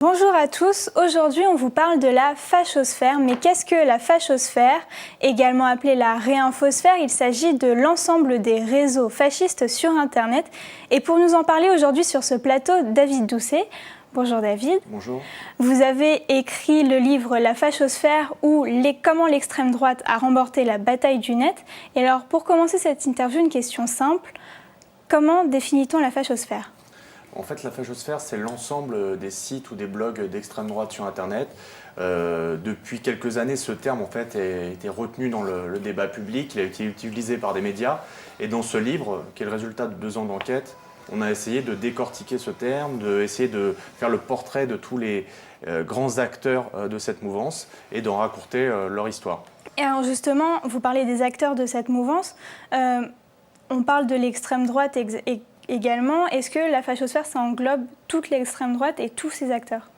Bonjour à tous, aujourd'hui on vous parle de la fachosphère. Mais qu'est-ce que la fachosphère, également appelée la réinfosphère? Il s'agit de l'ensemble des réseaux fascistes sur Internet. Et pour nous en parler aujourd'hui sur ce plateau, David Doucet. Bonjour David. Bonjour. Vous avez écrit le livre La fachosphère ou comment l'extrême droite a remporté la bataille du net. Et alors pour commencer cette interview, une question simple. Comment définit-on la fachosphère ? En fait, la fachosphère, c'est l'ensemble des sites ou des blogs d'extrême droite sur Internet. Depuis quelques années, ce terme en fait, a été retenu dans le débat public, il a été utilisé par des médias. Et dans ce livre, qui est le résultat de 2 ans d'enquête, on a essayé de décortiquer ce terme, d'essayer de faire le portrait de tous les grands acteurs de cette mouvance et d'en raconter leur histoire. Et alors justement, vous parlez des acteurs de cette mouvance. On parle de l'extrême droite également. Est-ce que la fachosphère, ça englobe toute l'extrême droite et tous ses acteurs ?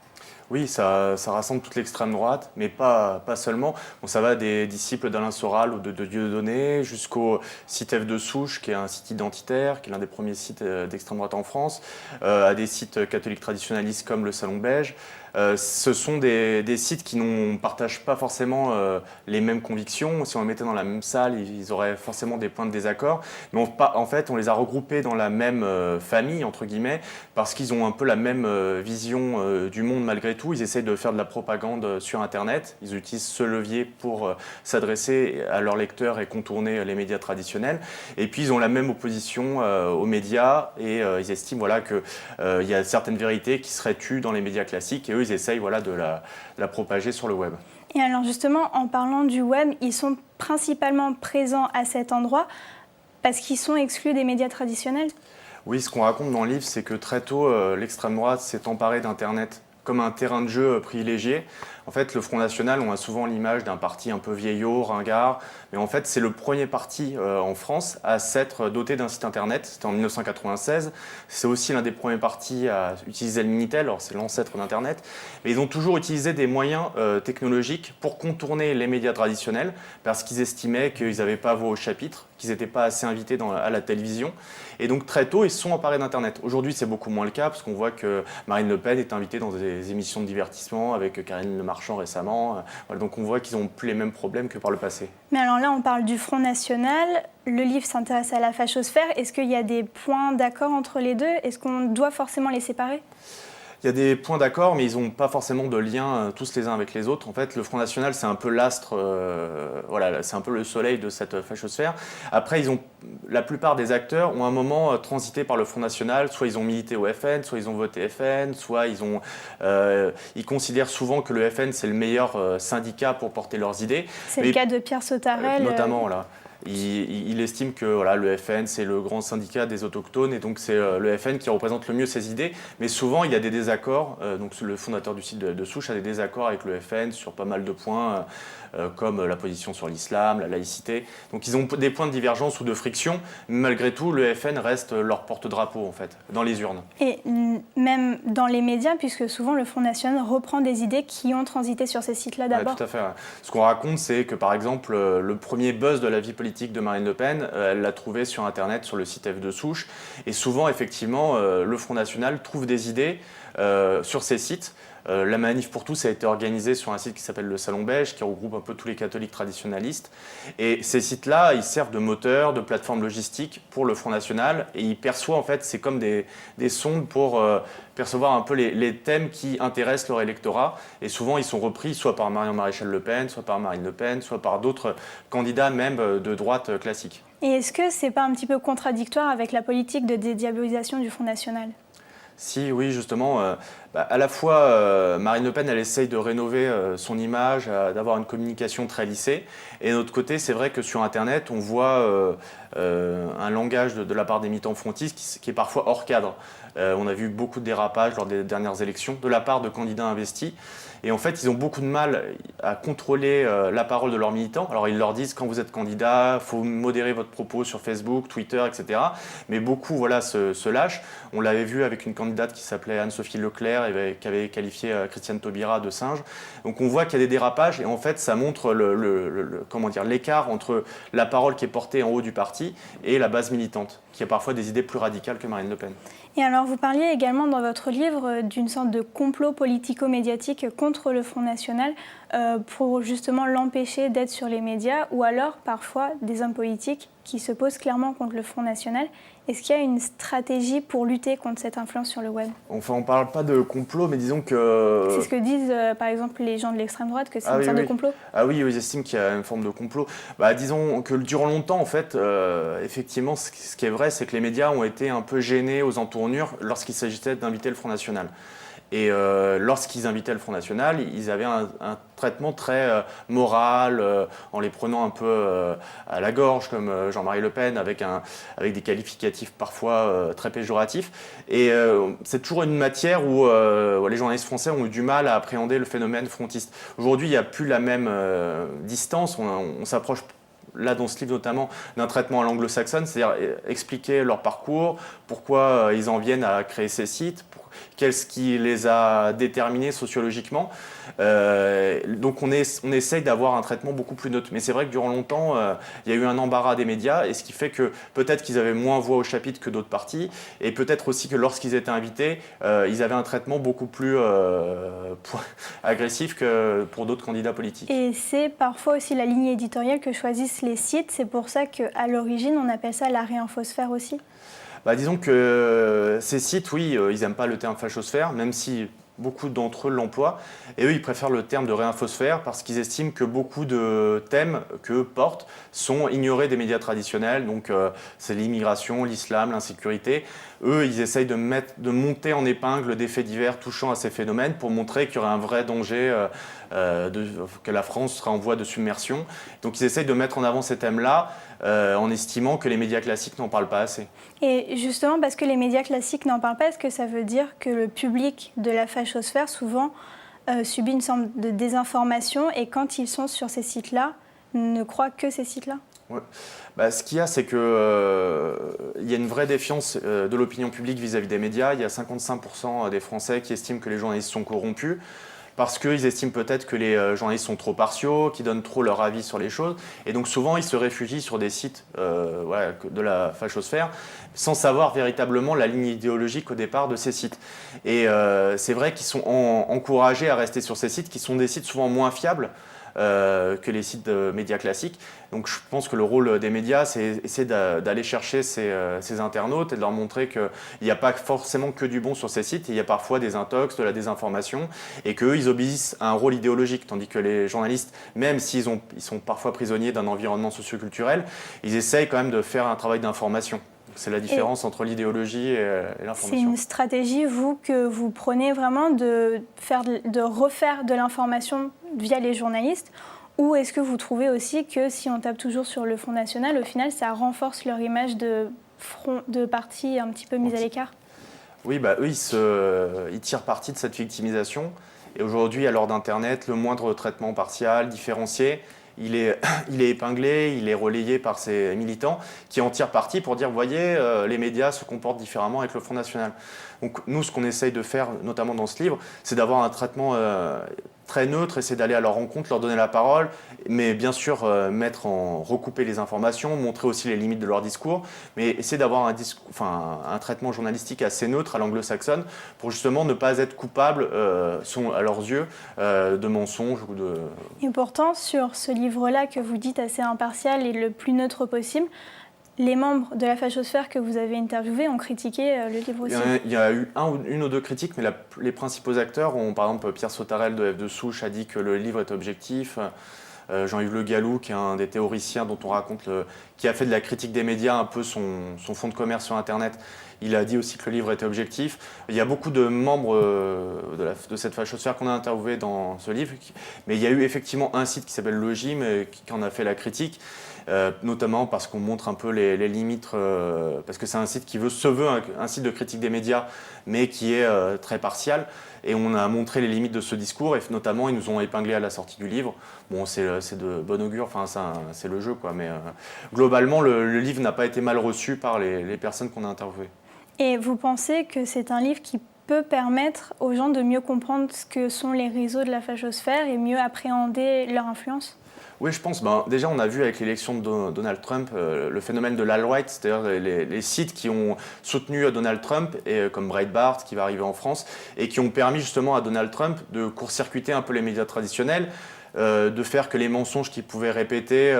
Oui, ça rassemble toute l'extrême droite, mais pas seulement. Bon, ça va des disciples d'Alain Soral ou de Dieudonné jusqu'au site F de Souche, qui est un site identitaire, qui est l'un des premiers sites d'extrême droite en France, à des sites catholiques traditionnalistes comme le Salon Beige. Ce sont des sites qui ne partagent pas forcément les mêmes convictions. Si on les mettait dans la même salle, ils auraient forcément des points de désaccord. Mais en fait, on les a regroupés dans la même famille, entre guillemets, parce qu'ils ont un peu la même vision du monde malgré tout. Ils essayent de faire de la propagande sur Internet. Ils utilisent ce levier pour s'adresser à leurs lecteurs et contourner les médias traditionnels. Et puis, ils ont la même opposition aux médias et ils estiment voilà, qu'il y a certaines vérités qui seraient tues dans les médias classiques. Et eux, ils essayent voilà, de la propager sur le web. Et alors justement, en parlant du web, ils sont principalement présents à cet endroit parce qu'ils sont exclus des médias traditionnels ? Oui, ce qu'on raconte dans le livre, c'est que très tôt, l'extrême droite s'est emparée d'Internet comme un terrain de jeu privilégié. En fait, le Front National, on a souvent l'image d'un parti un peu vieillot, ringard, mais en fait, c'est le premier parti en France à s'être doté d'un site internet. C'était en 1996. C'est aussi l'un des premiers partis à utiliser le Minitel, alors c'est l'ancêtre d'Internet. Mais ils ont toujours utilisé des moyens technologiques pour contourner les médias traditionnels, parce qu'ils estimaient qu'ils n'avaient pas voix au chapitre, qu'ils n'étaient pas assez invités à la télévision. Et donc très tôt, ils se sont emparés d'Internet. Aujourd'hui, c'est beaucoup moins le cas, parce qu'on voit que Marine Le Pen est invitée dans des émissions de divertissement avec Karine Le Marchand récemment. Voilà, donc on voit qu'ils n'ont plus les mêmes problèmes que par le passé. Mais alors là, on parle du Front National. Le livre s'intéresse à la fachosphère. Est-ce qu'il y a des points d'accord entre les deux ? Est-ce qu'on doit forcément les séparer ? Il y a des points d'accord, mais ils n'ont pas forcément de lien tous les uns avec les autres. En fait, le Front National, c'est un peu l'astre, voilà, c'est un peu le soleil de cette fachosphère. Après, la plupart des acteurs ont un moment transité par le Front National. Soit ils ont milité au FN, soit ils ont voté FN, soit ils considèrent souvent que le FN, c'est le meilleur syndicat pour porter leurs idées. C'est le cas de Pierre Sautarel. Notamment, là. Il estime que voilà, le FN, c'est le grand syndicat des autochtones et donc c'est le FN qui représente le mieux ses idées. Mais souvent, il y a des désaccords. Donc le fondateur du site de Souche a des désaccords avec le FN sur pas mal de points, comme la position sur l'islam, la laïcité. Donc ils ont des points de divergence ou de friction. Mais malgré tout, le FN reste leur porte-drapeau, en fait, dans les urnes. Et même dans les médias, puisque souvent le Front National reprend des idées qui ont transité sur ces sites-là d'abord. Ouais, tout à fait. Ouais. Ce qu'on raconte, c'est que par exemple, le premier buzz de la vie politique de Marine Le Pen, elle l'a trouvé sur Internet, sur le site F de Souche. Et souvent, effectivement, le Front National trouve des idées sur ces sites. La Manif pour tous a été organisée sur un site qui s'appelle le Salon Beige, qui regroupe un peu tous les catholiques traditionnalistes. Et ces sites-là, ils servent de moteur, de plateforme logistique pour le Front National. Et ils perçoivent, en fait, c'est comme des sondes pour percevoir un peu les thèmes qui intéressent leur électorat. Et souvent, ils sont repris soit par Marion Maréchal Le Pen, soit par Marine Le Pen, soit par d'autres candidats même de droite classique. Et est-ce que c'est pas un petit peu contradictoire avec la politique de dédiabolisation du Front National ? Si, oui, justement, à la fois, Marine Le Pen, elle essaye de rénover son image, d'avoir une communication très lissée. Et de l'autre côté, c'est vrai que sur Internet, on voit un langage de la part des militants frontistes qui est parfois hors cadre. On a vu beaucoup de dérapages lors des dernières élections de la part de candidats investis. Et en fait, ils ont beaucoup de mal à contrôler la parole de leurs militants. Alors, ils leur disent, quand vous êtes candidat, il faut modérer votre propos sur Facebook, Twitter, etc. Mais beaucoup voilà, se lâchent. On l'avait vu avec une candidate qui s'appelait Anne-Sophie Leclerc hier et qu'avait qualifié Christiane Taubira de singe. Donc on voit qu'il y a des dérapages et en fait ça montre l'écart entre la parole qui est portée en haut du parti et la base militante, qui a parfois des idées plus radicales que Marine Le Pen. Et alors, vous parliez également dans votre livre d'une sorte de complot politico-médiatique contre le Front National pour justement l'empêcher d'être sur les médias, ou alors parfois des hommes politiques qui se posent clairement contre le Front National. Est-ce qu'il y a une stratégie pour lutter contre cette influence sur le web? Enfin, on ne parle pas de complot, mais disons que... C'est ce que disent par exemple les gens de l'extrême droite, que c'est une sorte de complot? Ah oui, ils estiment qu'il y a une forme de complot. Disons que durant longtemps, en fait, effectivement, ce qui est vrai, c'est que les médias ont été un peu gênés aux entournures lorsqu'il s'agissait d'inviter le Front National. Et lorsqu'ils invitaient le Front National, ils avaient un traitement très moral, en les prenant un peu à la gorge, comme Jean-Marie Le Pen, avec des qualificatifs parfois très péjoratifs. Et c'est toujours une matière où les journalistes français ont eu du mal à appréhender le phénomène frontiste. Aujourd'hui, il n'y a plus la même distance, on s'approche là dans ce livre notamment d'un traitement à l'anglo-saxonne, c'est-à-dire expliquer leur parcours, pourquoi ils en viennent à créer ces sites, qu'est-ce qui les a déterminés sociologiquement. Donc on essaye d'avoir un traitement beaucoup plus neutre. Mais c'est vrai que durant longtemps, il y a eu un embarras des médias, et ce qui fait que peut-être qu'ils avaient moins voix au chapitre que d'autres partis, et peut-être aussi que lorsqu'ils étaient invités, ils avaient un traitement beaucoup plus agressif que pour d'autres candidats politiques. Et c'est parfois aussi la ligne éditoriale que choisissent les sites. C'est pour ça qu'à l'origine, on appelle ça la réinfosphère aussi. Disons que ces sites, oui, ils n'aiment pas le terme fachosphère, même si beaucoup d'entre eux l'emploient. Et eux, ils préfèrent le terme de réinfosphère parce qu'ils estiment que beaucoup de thèmes qu'eux portent sont ignorés des médias traditionnels. Donc, c'est l'immigration, l'islam, l'insécurité. Eux, ils essayent de monter en épingle des faits divers touchant à ces phénomènes pour montrer qu'il y aurait un vrai danger, que la France serait en voie de submersion. Donc, ils essayent de mettre en avant ces thèmes-là en estimant que les médias classiques n'en parlent pas assez. Et justement, parce que les médias classiques n'en parlent pas, est-ce que ça veut dire que le public de la fachosphère, souvent, subit une sorte de désinformation et quand ils sont sur ces sites-là, ne croient que ces sites-là? Ouais. Ce qu'il y a, c'est qu'il y a une vraie défiance de l'opinion publique vis-à-vis des médias. Il y a 55% des Français qui estiment que les journalistes sont corrompus, parce qu'ils estiment peut-être que les journalistes sont trop partiaux, qu'ils donnent trop leur avis sur les choses. Et donc souvent, ils se réfugient sur des sites de la fachosphère, sans savoir véritablement la ligne idéologique au départ de ces sites. Et c'est vrai qu'ils sont encouragés à rester sur ces sites, qui sont des sites souvent moins fiables que les sites de médias classiques. Donc je pense que le rôle des médias, c'est essayer d'aller chercher ces internautes et de leur montrer qu'il n'y a pas forcément que du bon sur ces sites, il y a parfois des intox, de la désinformation, et qu'eux, ils obéissent à un rôle idéologique, tandis que les journalistes, même s'ils sont parfois prisonniers d'un environnement socioculturel, ils essayent quand même de faire un travail d'information. C'est la différence entre l'idéologie et l'information. C'est une stratégie, vous, que vous prenez vraiment de refaire de l'information via les journalistes, ou est-ce que vous trouvez aussi que si on tape toujours sur le Front National, au final, ça renforce leur image de parti un petit peu mise à l'écart? Oui, eux, ils tirent parti de cette victimisation. Et aujourd'hui, à l'heure d'Internet, le moindre traitement partial, différencié, il est épinglé, il est relayé par ses militants qui en tirent parti pour dire, vous voyez, les médias se comportent différemment avec le Front National. Donc nous, ce qu'on essaye de faire, notamment dans ce livre, c'est d'avoir un traitement très neutre, essayer d'aller à leur rencontre, leur donner la parole, mais bien sûr recouper les informations, montrer aussi les limites de leur discours, mais essayer d'avoir un traitement journalistique assez neutre à l'anglo-saxonne pour justement ne pas être coupable, à leurs yeux, de mensonges ou de... Et pourtant, sur ce livre-là que vous dites assez impartial et le plus neutre possible, les membres de la fachosphère que vous avez interviewés ont critiqué le livre aussi. Il y a eu une ou deux critiques, mais les principaux acteurs ont, par exemple, Pierre Sautarel de F de Souche a dit que le livre est objectif. Jean-Yves Le Gallou, qui est un des théoriciens dont on raconte, qui a fait de la critique des médias un peu son fonds de commerce sur Internet, il a dit aussi que le livre était objectif. Il y a beaucoup de membres de cette fachosphère qu'on a interviewé dans ce livre, mais il y a eu effectivement un site qui s'appelle Logim qui en a fait la critique. Notamment parce qu'on montre un peu les limites, parce que c'est un site qui se veut un site de critique des médias, mais qui est très partial. Et on a montré les limites de ce discours, et notamment ils nous ont épinglé à la sortie du livre. Bon, c'est de bon augure, c'est le jeu, quoi. Mais globalement, le livre n'a pas été mal reçu par les personnes qu'on a interviewées. Et vous pensez que c'est un livre qui peut permettre aux gens de mieux comprendre ce que sont les réseaux de la fachosphère et mieux appréhender leur influence? Oui, je pense. Déjà, on a vu avec l'élection de Donald Trump le phénomène de l'alt-right, c'est-à-dire les sites qui ont soutenu Donald Trump, comme Breitbart, qui va arriver en France, et qui ont permis justement à Donald Trump de court-circuiter un peu les médias traditionnels, de faire que les mensonges qu'il pouvait répéter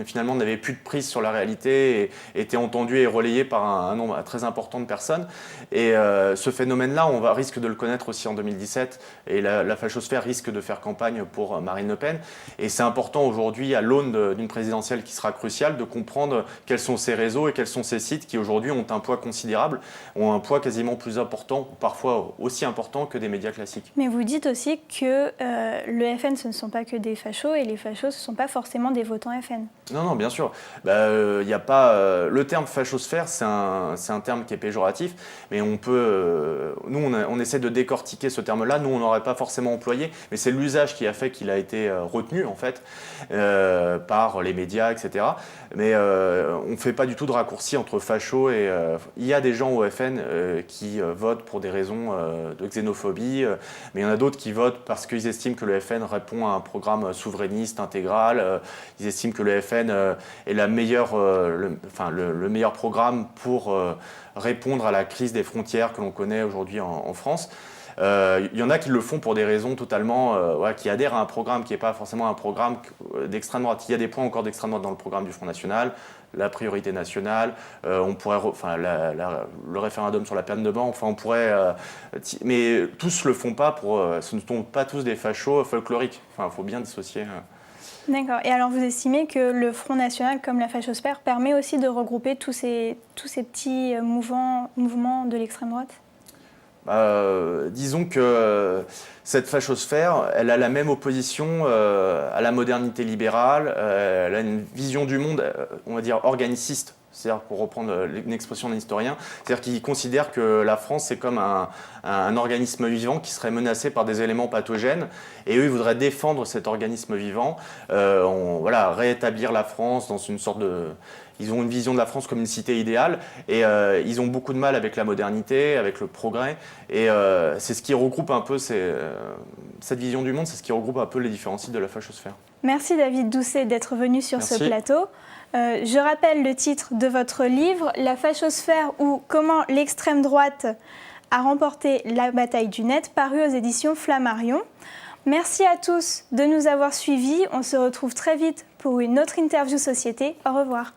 finalement n'avaient plus de prise sur la réalité et étaient entendus et relayés par un nombre très important de personnes. Et ce phénomène-là, risque de le connaître aussi en 2017, et la fachosphère risque de faire campagne pour Marine Le Pen. Et c'est important aujourd'hui, à l'aune d'une présidentielle qui sera cruciale, de comprendre quels sont ces réseaux et quels sont ces sites qui aujourd'hui ont un poids considérable, ont un poids quasiment plus important, parfois aussi important que des médias classiques. Mais vous dites aussi que le FN, ce ne sont pas que des fachos, et les fachos, ce ne sont pas forcément des votants FN. Non, bien sûr. Y a pas, le terme fachosphère, c'est un terme qui est péjoratif, mais on peut, nous, on essaie de décortiquer ce terme-là. Nous, on n'aurait pas forcément employé, mais c'est l'usage qui a fait qu'il a été retenu, en fait, par les médias, etc. Mais on ne fait pas du tout de raccourci entre facho et... il y a des gens au FN qui votent pour des raisons de xénophobie, mais il y en a d'autres qui votent parce qu'ils estiment que le FN répond à un programme souverainiste intégral. Ils estiment que le FN est le meilleur programme pour répondre à la crise des frontières que l'on connaît aujourd'hui en France. Il y en a qui le font pour des raisons totalement... qui adhèrent à un programme qui n'est pas forcément un programme d'extrême droite. Il y a des points encore d'extrême droite dans le programme du Front National, la priorité nationale, le référendum sur la peine de mort, mais tous ne le font pas ce ne sont pas tous des fachos folkloriques. Il faut bien dissocier... D'accord. Et alors vous estimez que le Front National, comme la fachosphère, permet aussi de regrouper tous ces petits mouvements de l'extrême droite ? Disons que cette fachosphère, elle a la même opposition à la modernité libérale, elle a une vision du monde, on va dire, organiciste. C'est-à-dire, pour reprendre une expression d'un historien, c'est-à-dire qu'il considère que la France, c'est comme un organisme vivant qui serait menacé par des éléments pathogènes. Et eux, ils voudraient défendre cet organisme vivant, réétablir la France dans une sorte de... Ils ont une vision de la France comme une cité idéale, et ils ont beaucoup de mal avec la modernité, avec le progrès. Et c'est ce qui regroupe un peu cette vision du monde, c'est ce qui regroupe un peu les différents sites de la fachosphère. Merci David Doucet d'être venu sur ce plateau. Je rappelle le titre de votre livre, La fachosphère ou comment l'extrême droite a remporté la bataille du net, paru aux éditions Flammarion. Merci à tous de nous avoir suivis. On se retrouve très vite pour une autre interview société. Au revoir.